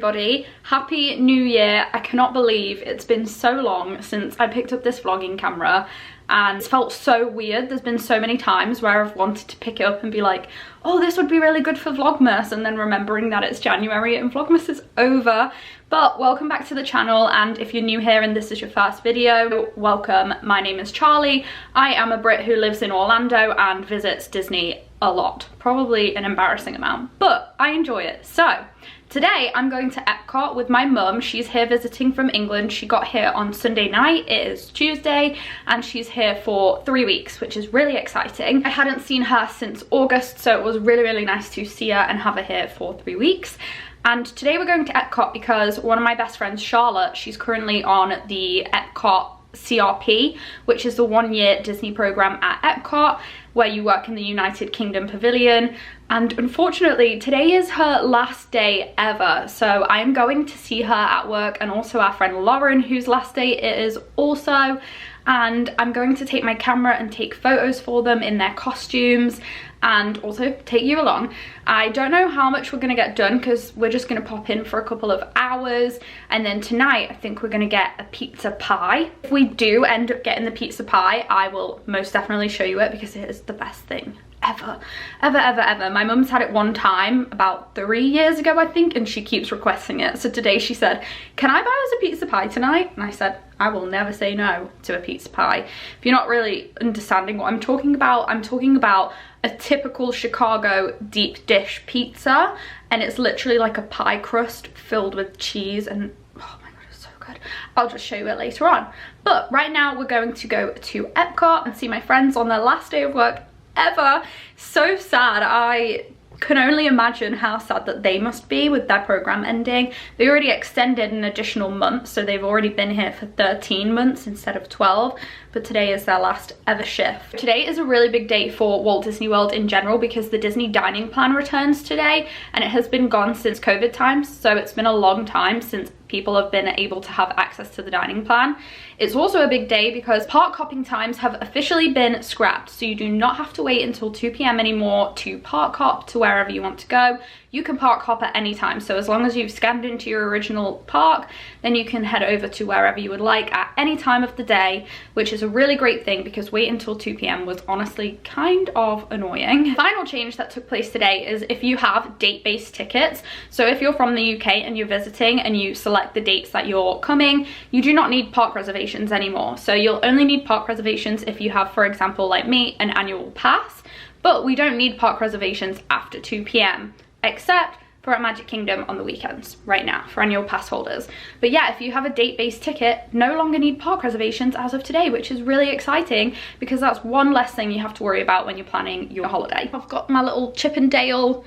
everybody. Happy New Year. I cannot believe it's been so long since I picked up this vlogging camera, and it's felt so weird. There's been so many times where I've wanted to pick it up and be like, oh, this would be really good for Vlogmas, and then remembering that it's January and Vlogmas is over. But welcome back to the channel, and if you're new here and this is your first video, welcome. My name is Charlie. I am a Brit who lives in Orlando and visits Disney a lot, probably an embarrassing amount, but I enjoy it. So today I'm going to Epcot with my mum. She's here visiting from England. She got here on Sunday night. It is Tuesday and she's here for 3 weeks, which is really exciting. I hadn't seen her since August, so it was really nice to see her and have her here for 3 weeks. And today we're going to Epcot because one of my best friends, Charlotte, she's currently on the Epcot CRP, which is the 1-year Disney program at Epcot where you work in the United Kingdom Pavilion, and unfortunately today is her last day ever, so I'm going to see her at work, and also our friend Lauren, whose last day it is also, and I'm going to take my camera and take photos for them in their costumes and also take you along. I don't know how much we're gonna get done because we're just gonna pop in for a couple of hours, and then tonight I think we're gonna get a pizza pie. If we do end up getting the pizza pie, I will most definitely show you it because it is the best thing ever. My mum's had it one time about 3 years ago, I think, and she keeps requesting it. So today she said, can I buy us a pizza pie tonight? And I said, I will never say no to a pizza pie. If you're not really understanding what I'm talking about a typical Chicago deep dish pizza, and it's literally like a pie crust filled with cheese, and oh my god, it's so good. I'll just show you it later on. But right now we're going to go to Epcot and see my friends on their last day of work ever. So sad. I can only imagine how sad that they must be with their program ending. They already extended an additional month, so they've already been here for 13 months instead of 12, but today is their last ever shift. Today is a really big day for Walt Disney World in general because the Disney dining plan returns today, and it has been gone since COVID times, so it's been a long time since people have been able to have access to the dining plan. It's also a big day because park hopping times have officially been scrapped, so you do not have to wait until 2 p.m. anymore to park hop to wherever you want to go. You can park hop at any time, so as long as you've scanned into your original park, then you can head over to wherever you would like at any time of the day, which is a really great thing because wait until 2 p.m. was honestly kind of annoying. Final change that took place today is if you have date-based tickets, so if you're from the UK and you're visiting and you select the dates that you're coming, you do not need park reservations anymore. So you'll only need park reservations if you have, for example, like me, an annual pass, but we don't need park reservations after 2 p.m. except for at Magic Kingdom on the weekends right now for annual pass holders. But yeah, if you have a date-based ticket, no longer need park reservations as of today, which is really exciting because that's one less thing you have to worry about when you're planning your holiday. I've got my little Chip and Dale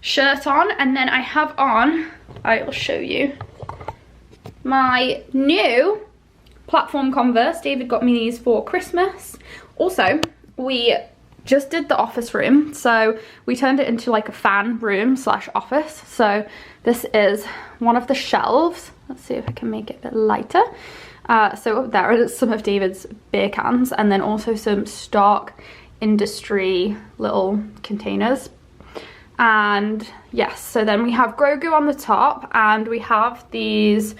shirt on, and then I have on, I'll show you, my new platform Converse. David got me these for Christmas. Also, we just did the office room, so we turned it into like a fan room slash office. So this is one of the shelves. Let's see if I can make it a bit lighter. So up there is some of David's beer cans, and then also some Stark Industry little containers. And yes, so then we have Grogu on the top, and we have these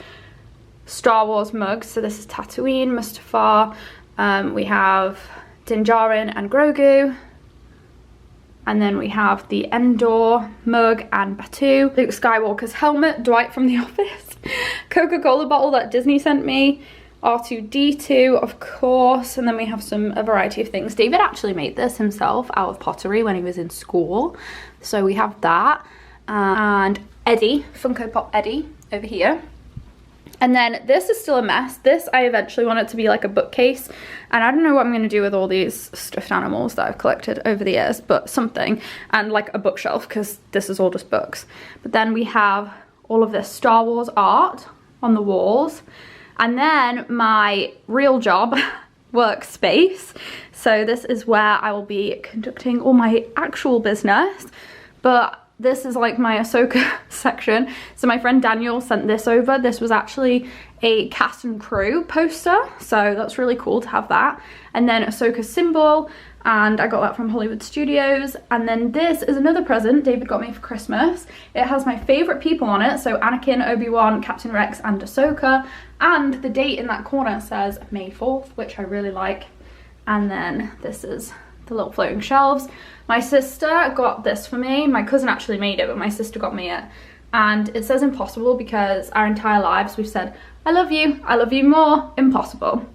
Star Wars mugs. So this is Tatooine, Mustafar. We have Din Djarin and Grogu, and then we have the Endor mug and Batu, Luke Skywalker's helmet, Dwight from The Office, Coca-Cola bottle that Disney sent me, R2-D2 of course, and then we have a variety of things. David actually made this himself out of pottery when he was in school, so we have that, and Eddie, Funko Pop Eddie over here. And then this is still a mess. This I eventually want it to be like a bookcase, and I don't know what I'm going to do with all these stuffed animals that I've collected over the years, but something, and like a bookshelf because this is all just books. But then we have all of this Star Wars art on the walls, and then my real job workspace. So this is where I will be conducting all my actual business, but this is like my Ahsoka section. So my friend Daniel sent this over. This was actually a cast and crew poster, so that's really cool to have that. And then Ahsoka's symbol, and I got that from Hollywood Studios. And then this is another present David got me for Christmas. It has my favourite people on it, so Anakin, Obi-Wan, Captain Rex and Ahsoka, and the date in that corner says May 4th, which I really like. And then this is the little floating shelves. My sister got this for me. My cousin actually made it, but my sister got me it. And it says impossible because our entire lives we've said, I love you more, impossible.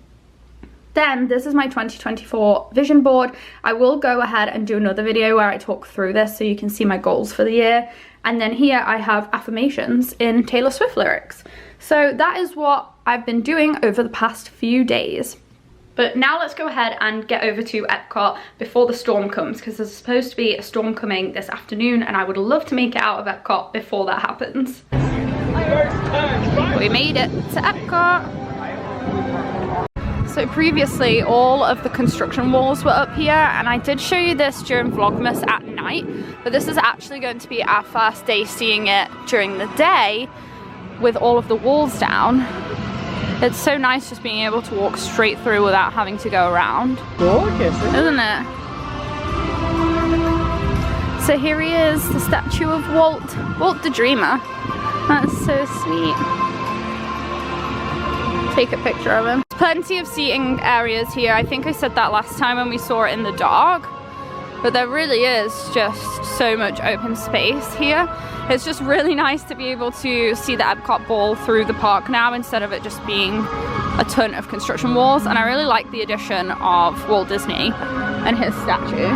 Then this is my 2024 vision board. I will go ahead and do another video where I talk through this so you can see my goals for the year. And then here I have affirmations in Taylor Swift lyrics. So that is what I've been doing over the past few days. But now let's go ahead and get over to Epcot before the storm comes, because there's supposed to be a storm coming this afternoon and I would love to make it out of Epcot before that happens. We made it to Epcot. So previously all of the construction walls were up here, and I did show you this during Vlogmas at night, but this is actually going to be our first day seeing it during the day with all of the walls down. It's so nice just being able to walk straight through without having to go around. Gorgeous, isn't it? So here he is, the statue of Walt the Dreamer. That's so sweet. Take a picture of him. Plenty of seating areas here. I think I said that last time when we saw it in the dark, but there really is just so much open space here. It's just really nice to be able to see the Epcot ball through the park now instead of it just being a ton of construction walls. And I really like the addition of Walt Disney and his statue.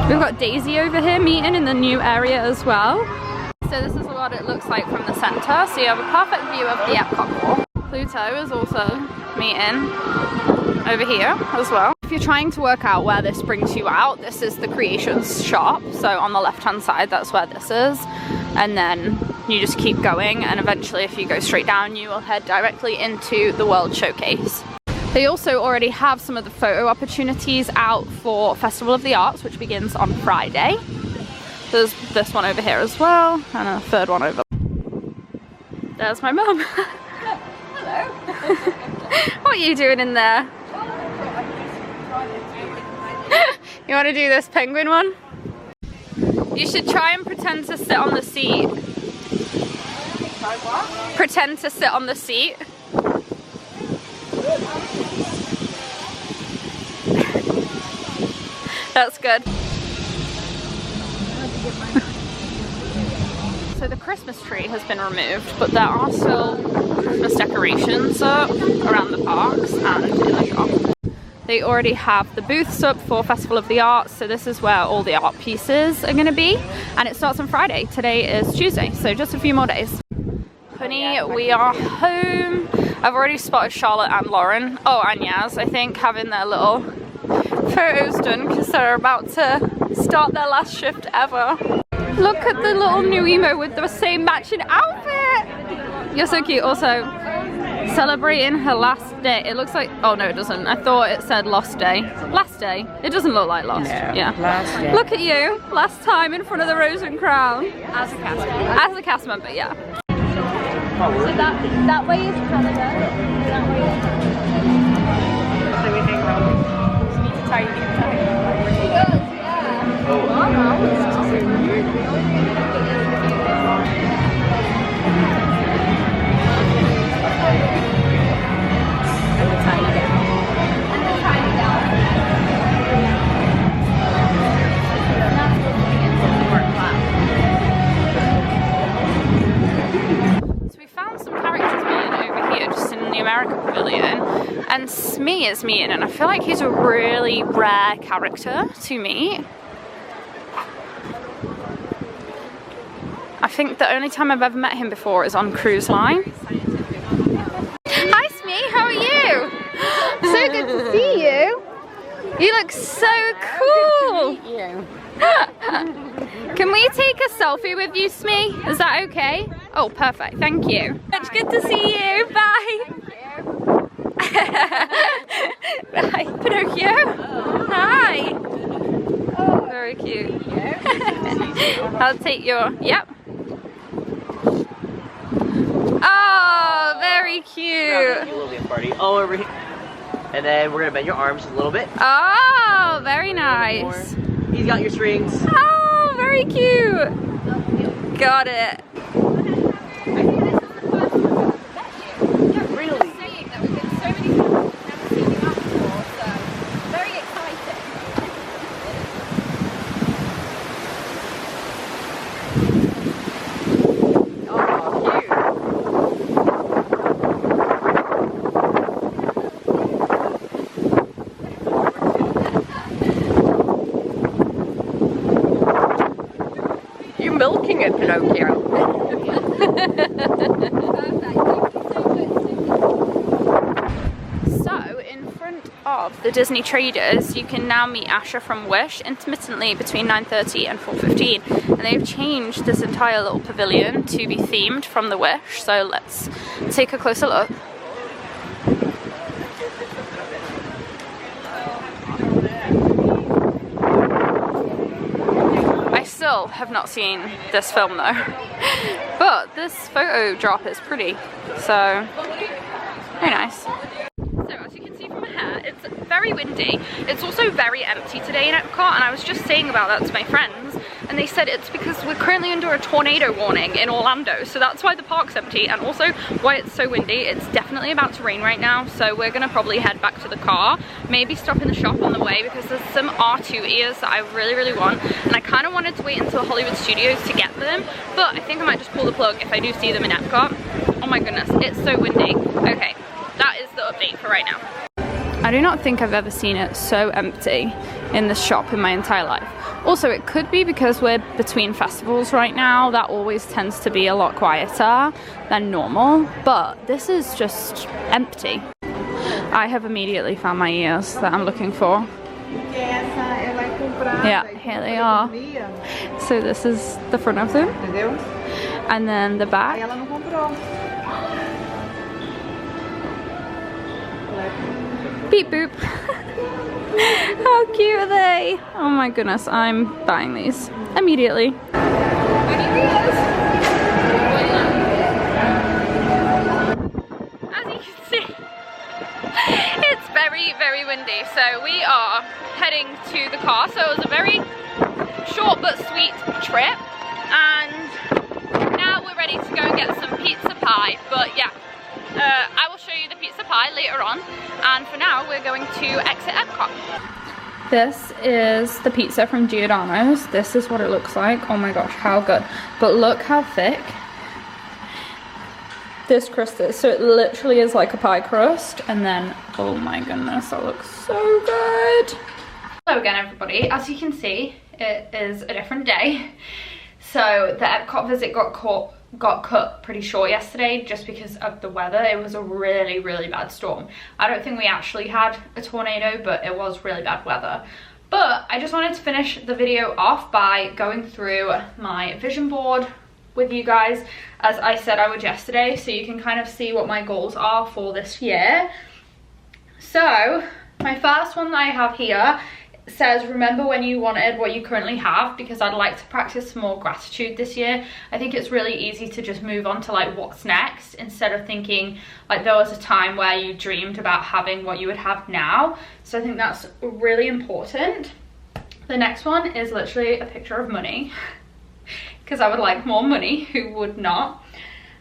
We've got Daisy over here meeting in the new area as well. So this is what it looks like from the center. So you have a perfect view of the Epcot ball. Pluto is also meeting over here as well. If you're trying to work out where this brings you out, this is the Creations shop. So on the left hand side, that's where this is. And then you just keep going, and eventually if you go straight down, you will head directly into the World Showcase. They also already have some of the photo opportunities out for Festival of the Arts, which begins on Friday. There's this one over here as well, and a third one over. There's my mum. Hello. What are you doing in there? You want to do this penguin one? You should try and pretend to sit on the seat. Try what? Pretend to sit on the seat. That's good. So the Christmas tree has been removed, but there are still Christmas decorations up around the parks and in the shop. They already have the booths up for Festival of the Arts, so this is where all the art pieces are going to be, and it starts on Friday. Today is Tuesday, so just a few more days. Honey, we are home. I've already spotted Charlotte and Lauren, and Yaz, I think, having their little photos done because they're about to start their last shift ever. Look at the little new emo with the same matching outfit. You're so cute. Also, celebrating her last day. It looks like, oh no it doesn't. I thought it said lost day. Last day. It doesn't look like lost. No, yeah. Last day. Look at you. Last time in front of the Rose and Crown. As a cast member. As a cast member, yeah. So that way is Canada. That way is... So we hang around. You need to tie your It does, yeah. Oh, wow. So weird. And the tiny down. And the tiny down. Not supposed to be in the work class. So we found some characters meeting over here just in the America Pavilion, and Smee is meeting, and I feel like he's a really rare character to meet. I think the only time I've ever met him before is on Cruise Line. Hi Smee, how are you? So good to see you. You look so cool. Good to meet you. Can we take a selfie with you, Smee? Is that okay? Oh, perfect. Thank you. It's good to see you. Bye. Hi, Pinocchio. Hi. Oh, very cute. I'll take your, yep. Oh, very cute. Party all over here. And then we're gonna bend your arms a little bit. Oh, very nice. Nice. He's got your strings. Oh, very cute. Got it. Really? Saying that we've been so many times, never seen you out before, so very excited. Oh, cute. You're milking it, Pinocchio. So, in front of the Disney Traders, you can now meet Asher from Wish intermittently between 9:30 and 4:15. And they've changed this entire little pavilion to be themed from the Wish. So let's take a closer look. I still have not seen this film though. But this photo drop is pretty. So, very nice. So as you can see from here, it's very windy. It's also very empty today in Epcot, and I was just saying about that to my friends, and they said it's because we're currently under a tornado warning in Orlando, so that's why the park's empty, and also why it's so windy. It's definitely about to rain right now, so we're gonna probably head back to the car, maybe stop in the shop on the way, because there's some R2 ears that I really want, and I kind of wanted to wait until Hollywood Studios to get them, but I think I might just pull the plug if I do see them in Epcot. Oh my goodness, it's so windy. Okay, that is the update for right now. I do not think I've ever seen it so empty in this shop in my entire life. Also, it could be because we're between festivals right now. That always tends to be a lot quieter than normal, but this is just empty. I have immediately found my ears that I'm looking for. Yeah, here they are. So this is the front of them. And then the back. Beep boop. How cute are they? Oh my goodness, I'm buying these immediately. As you can see, it's very windy, so we are heading to the car. So it was a very short but sweet trip, and now we're ready to go and get some pizza pie. But yeah, I will show you the pizza pie later on, and for now we're going to exit Epcot. This is the pizza from Giordano's. This is what it looks like. Oh my gosh, how good. But look how thick this crust is. So it literally is like a pie crust, and then, oh my goodness, that looks so good. Hello again everybody. As you can see, it is a different day. So the Epcot visit got cut pretty short yesterday just because of the weather. It was a really bad storm. I don't think we actually had a tornado, but it was really bad weather. But I just wanted to finish the video off by going through my vision board with you guys, as I said I would yesterday, so you can kind of see what my goals are for this year. So my first one that I have here says, remember when you wanted what you currently have, because I'd like to practice more gratitude this year. I think it's really easy to just move on to like what's next, instead of thinking like there was a time where you dreamed about having what you would have now. So I think that's really important. The next one is literally a picture of money because I would like more money, who would not?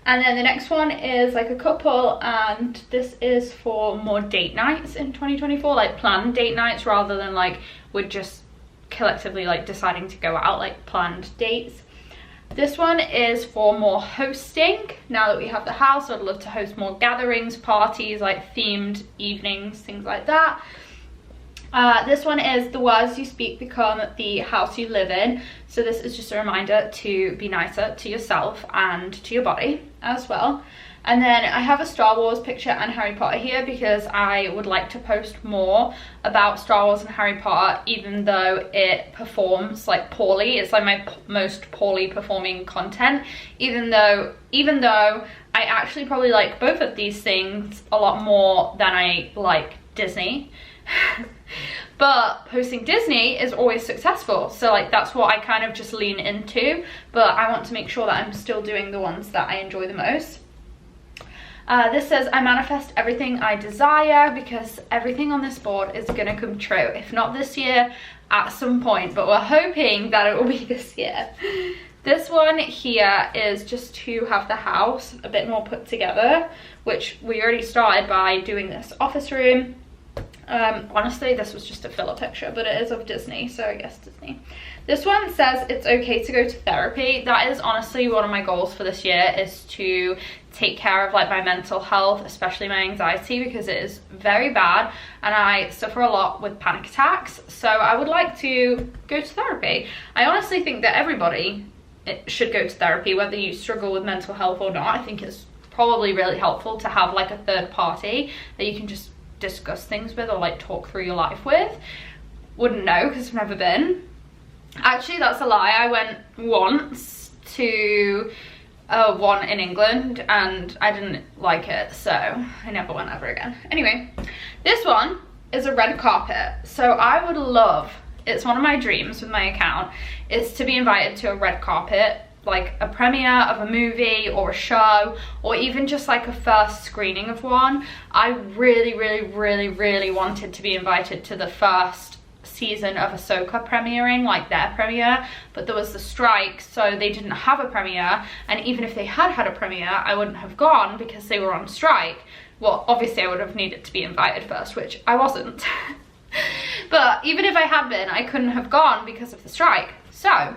And then the next one is like a couple, and this is for more date nights in 2024, like planned date nights rather than like we're just collectively like deciding to go out, like planned dates. This one is for more hosting. Now that we have the house, I'd love to host more gatherings, parties, like themed evenings, things like that. This one is the words you speak become the house you live in. So this is just a reminder to be nicer to yourself and to your body as well. And then I have a Star Wars picture and Harry Potter here because I would like to post more about Star Wars and Harry Potter, even though it performs like poorly. It's like my most poorly performing content, even though I actually probably like both of these things a lot more than I like Disney. But posting Disney is always successful, so like that's what I kind of just lean into, but I want to make sure that I'm still doing the ones that I enjoy the most. This says, I manifest everything I desire, because everything on this board is gonna come true. If not this year, at some point, but we're hoping that it will be this year. This one here is just to have the house a bit more put together, which we already started by doing this office room. Honestly, this was just a filler picture, but it is of Disney, so I guess Disney. This one says it's okay to go to therapy. That is honestly one of my goals for this year, is to take care of like my mental health, especially my anxiety, because it is very bad and I suffer a lot with panic attacks. So I would like to go to therapy. I honestly think that everybody should go to therapy, whether you struggle with mental health or not. I think it's probably really helpful to have like a third party that you can just discuss things with or like talk through your life with. Wouldn't know because I've never been. Actually, that's a lie. I went once to one in England and I didn't like it, so I never went ever again. Anyway, this one is a red carpet. So I would love, it's one of my dreams with my account, is to be invited to a red carpet, like a premiere of a movie or a show, or even just like a first screening of one. I really wanted to be invited to the first season of Ahsoka premiering, like their premiere, but there was the strike, so they didn't have a premiere, and even if they had a premiere, I wouldn't have gone because they were on strike. Well, obviously I would have needed to be invited first, which I wasn't. But even if I had been, I couldn't have gone because of the strike. So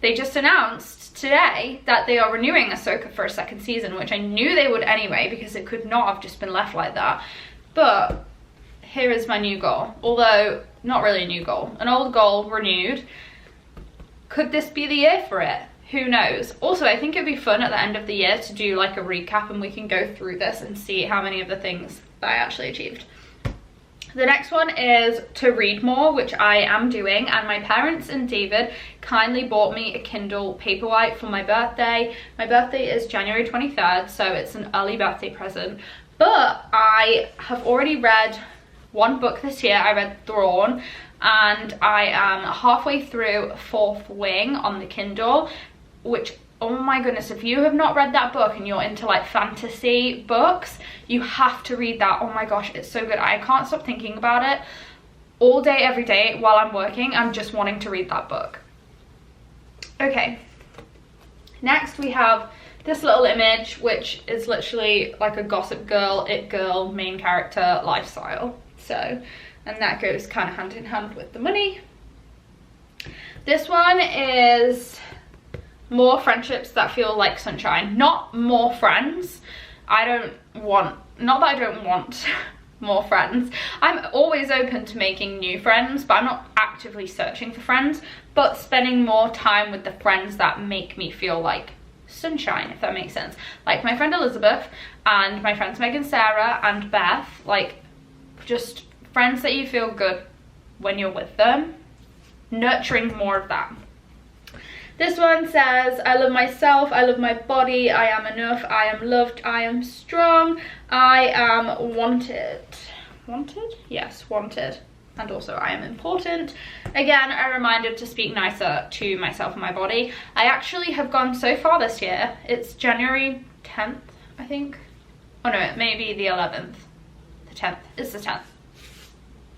they just announced today that they are renewing Ahsoka for a second season, which I knew they would anyway, because it could not have just been left like that. But here is my new goal, although not really a new goal, an old goal renewed. Could this be the year for it? Who knows? Also, I think it'd be fun at the end of the year to do like a recap and we can go through this and see how many of the things that I actually achieved. The next one is to read more, which I am doing, and my parents and David kindly bought me a Kindle Paperwhite for my birthday. My birthday is January 23rd, so it's an early birthday present, but I have already read one book this year. I read Thrawn, and I am halfway through Fourth Wing on the Kindle, which, oh my goodness, if you have not read that book and you're into like fantasy books, you have to read that. Oh my gosh, it's so good. I can't stop thinking about it all day, every day while I'm working. I'm just wanting to read that book. Okay, next we have this little image, which is literally like a Gossip Girl, It Girl main character lifestyle. So, and that goes kind of hand in hand with the money. This one is more friendships that feel like sunshine, not more friends. I don't want, not that I don't want more friends. I'm always open to making new friends, but I'm not actively searching for friends, but spending more time with the friends that make me feel like sunshine, if that makes sense. Like my friend Elizabeth and my friends Meg and Sarah and Beth, like just friends that you feel good when you're with them. Nurturing more of that. This one says, I love myself, I love my body, I am enough, I am loved, I am strong, I am wanted. Wanted? Yes, wanted. And also I am important. Again, a reminder to speak nicer to myself and my body. I actually have gone so far this year. It's January 10th, I think. Oh no, it may be the 11th. The 10th. It's the 10th.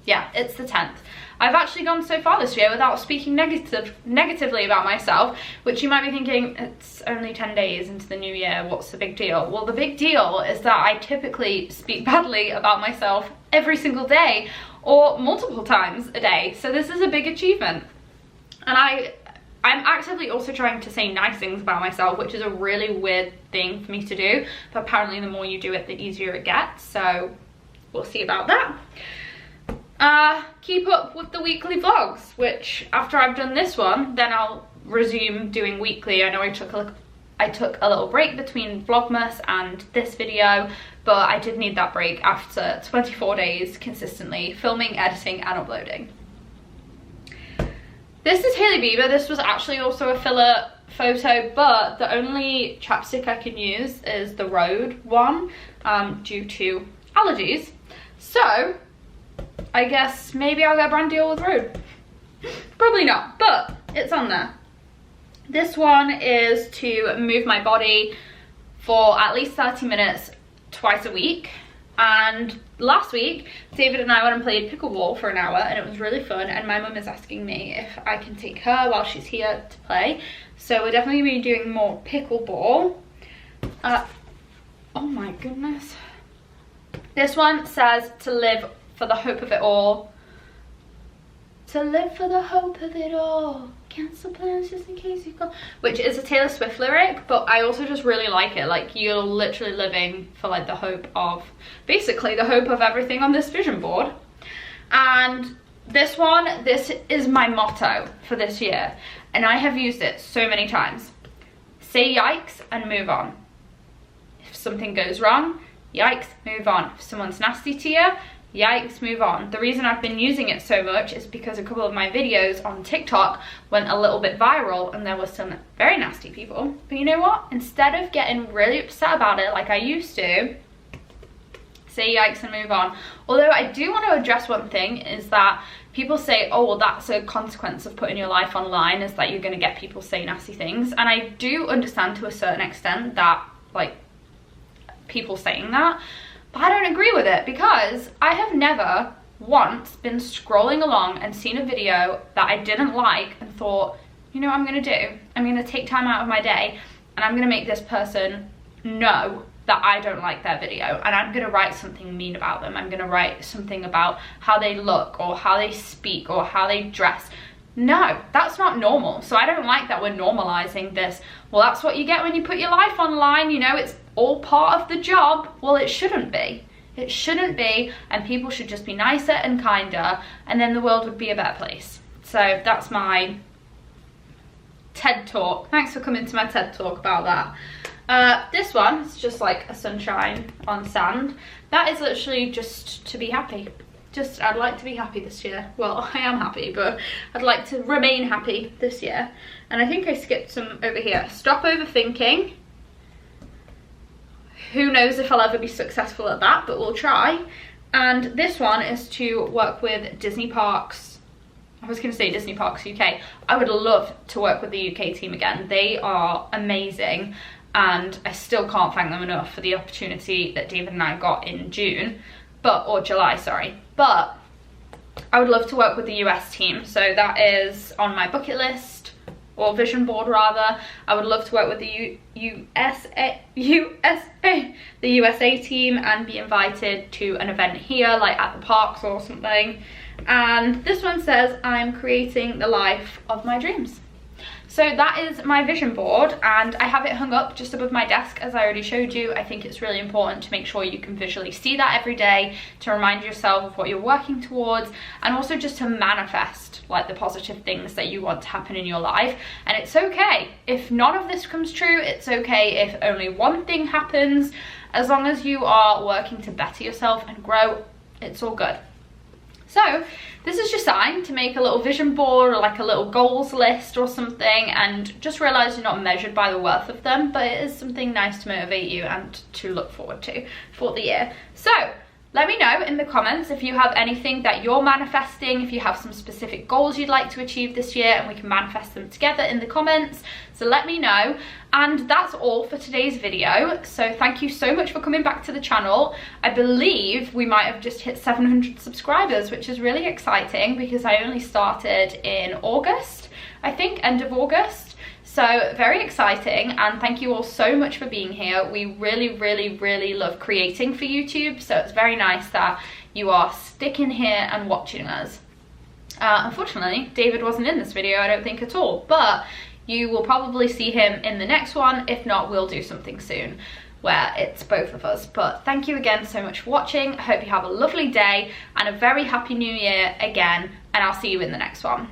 Yeah, it's the 10th. I've actually gone so far this year without speaking negatively about myself, which you might be thinking, it's only 10 days into the new year, what's the big deal? Well, the big deal is that I typically speak badly about myself every single day, or multiple times a day. So this is a big achievement. And I'm actively also trying to say nice things about myself, which is a really weird thing for me to do. But apparently the more you do it, the easier it gets. So we'll see about that. Keep up with the weekly vlogs, which after I've done this one, then I'll resume doing weekly. I know I took a little break between Vlogmas and this video, but I did need that break after 24 days consistently filming, editing and uploading. This is Hailey Bieber. This was actually also a filler photo, but the only chapstick I can use is the Rhode one due to allergies. So I guess maybe I'll get a brand deal with Rhode. Probably not, but it's on there. This one is to move my body for at least 30 minutes twice a week. And last week, David and I went and played pickleball for an hour, and it was really fun. And my mum is asking me if I can take her while she's here to play. So we're definitely going to be doing more pickleball. Oh my goodness. This one says to live for the hope of it all. To live for the hope of it all. Cancel plans just in case you've got... Which is a Taylor Swift lyric, but I also just really like it. Like, you're literally living for like the hope of... Basically the hope of everything on this vision board. And this one, this is my motto for this year. And I have used it so many times. Say yikes and move on. If something goes wrong, yikes, move on. If someone's nasty to you, yikes, move on. The reason I've been using it so much is because a couple of my videos on TikTok went a little bit viral and there were some very nasty people. But you know what? Instead of getting really upset about it like I used to, say yikes and move on. Although I do want to address one thing, is that people say, oh, well, that's a consequence of putting your life online, is that you're going to get people say nasty things. And I do understand to a certain extent that, like, people saying that. But I don't agree with it, because I have never once been scrolling along and seen a video that I didn't like and thought, you know what I'm going to do? I'm going to take time out of my day and I'm going to make this person know that I don't like their video, and I'm going to write something mean about them. I'm going to write something about how they look or how they speak or how they dress. No, that's not normal. So I don't like that we're normalizing this. Well, that's what you get when you put your life online, you know, it's all part of the job. Well, it shouldn't be. It shouldn't be, and people should just be nicer and kinder, and then the world would be a better place. So that's my TED Talk. Thanks for coming to my TED Talk about that. This one is just like a sunshine on sand. That is literally just to be happy. Just, I'd like to be happy this year. Well, I am happy, but I'd like to remain happy this year. And I think I skipped some over here. Stop overthinking. Who knows if I'll ever be successful at that, but we'll try. And this one is to work with Disney Parks. I was going to say Disney Parks UK. I would love to work with the UK team again. They are amazing. And I still can't thank them enough for the opportunity that David and I got in June. Or July, sorry. But I would love to work with the US team. So that is on my bucket list, or vision board rather. I would love to work with the USA team and be invited to an event here, like at the parks or something. And this one says, I'm creating the life of my dreams. So that is my vision board, and I have it hung up just above my desk, as I already showed you. I think it's really important to make sure you can visually see that every day, to remind yourself of what you're working towards, and also just to manifest like the positive things that you want to happen in your life. And it's okay if none of this comes true. It's okay if only one thing happens. As long as you are working to better yourself and grow, it's all good. So this is your sign to make a little vision board or like a little goals list or something, and just realize you're not measured by the worth of them, but it is something nice to motivate you and to look forward to for the year. So let me know in the comments if you have anything that you're manifesting, if you have some specific goals you'd like to achieve this year, and we can manifest them together in the comments. So let me know. And that's all for today's video. So thank you so much for coming back to the channel. I believe we might have just hit 700 subscribers, which is really exciting because I only started in August, I think, end of August. So very exciting, and thank you all so much for being here. We really, really, really love creating for YouTube, so it's very nice that you are sticking here and watching us. Unfortunately, David wasn't in this video, I don't think at all, but you will probably see him in the next one. If not, we'll do something soon where it's both of us. But thank you again so much for watching. I hope you have a lovely day and a very happy new year again, and I'll see you in the next one.